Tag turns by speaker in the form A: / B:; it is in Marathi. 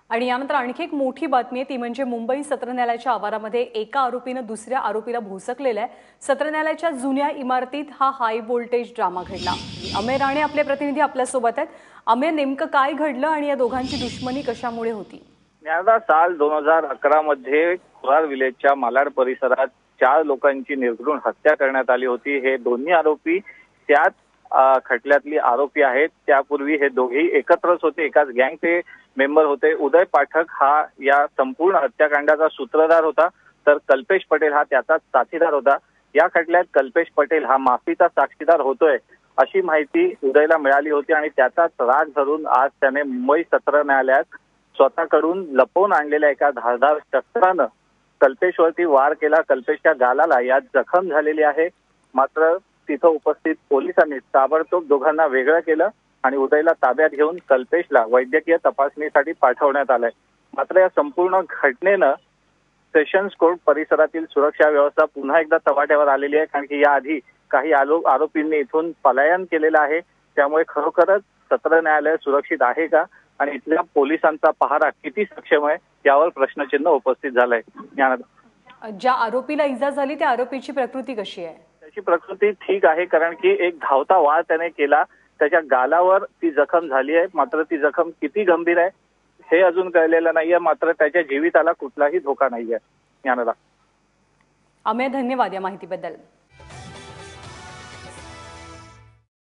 A: आणि यानंतर आणखी एक मोठी बातमी आहे ती म्हणजे मुंबई सत्र न्यायालयाच्या आवारामध्ये एका आरोपीनं दुसऱ्या आरोपीला भोसकलेलं आहे। सत्र न्यायालयाच्या जुन्या इमारतीत हा हाय व्होल्टेज ड्रामा घडला। अमेय राणे आपले प्रतिनिधी आपल्या सोबत आहेत। अमेय, नेमकं काय घडलं आणि या दोघांची दुश्मनी कशामुळे होती?
B: न्यायालयात साल 2011 मध्ये कुरार विलेजच्या मालाड परिसरात 4 लोकांची निर्घृण हत्या करण्यात आली होती। हे दोन्ही आरोपी त्याच खटल्यातली आरोपी आहेत। त्यापूर्वी हे दोघेही एकत्रच होते, एकाच गँगचे मेंबर होते। उदय पाठक हा या संपूर्ण हत्याकांडाचा सूत्रधार होता, तर कल्पेश पटेल हा त्याचा साथीदार होता। या खटल्यात कल्पेश पटेल हा माफीचा साक्षीदार होतोय अशी माहिती उदयला मिळाली होती आणि त्याचाच राग धरून आज त्याने मुंबई सत्र न्यायालयात स्वतःकडून लपवून आणलेल्या एका धारदार शस्त्रानं कल्पेशवरती वार केला। कल्पेशच्या गालाला यात जखम झालेली आहे। मात्र तिथं उपस्थित पोलिसांनी ताबडतोब दोघांना वेगळं केलं आणि उदयला ताब्यात घेऊन कल्पेशला वैद्यकीय तपासणीसाठी पाठवण्यात आलंय। मात्र या संपूर्ण घटनेनं सेशन्स कोर्ट परिसरातील सुरक्षा व्यवस्था पुन्हा एकदा तवाट्यावर आलेली आहे, कारण की याआधी काही आरोपींनी इथून पलायन केलेलं आहे। त्यामुळे खरोखरच सत्र न्यायालय सुरक्षित आहे का आणि इथल्या पोलिसांचा पहारा किती सक्षम आहे यावर प्रश्नचिन्ह उपस्थित झालंय।
A: ज्या आरोपीला इजा झाली त्या आरोपीची प्रकृती कशी आहे?
B: त्याची प्रकृती ठीक आहे, कारण की एक धावता वार त्याने केला, त्याच्या गालावर ती जखम झाली आहे। मात्र ती जखम किती गंभीर आहे हे अजून कळलेलं नाहीये। मात्र त्याच्या जीविताला कुठलाही धोका नाहीये।
A: अमेय, धन्यवाद या माहितीबद्दल।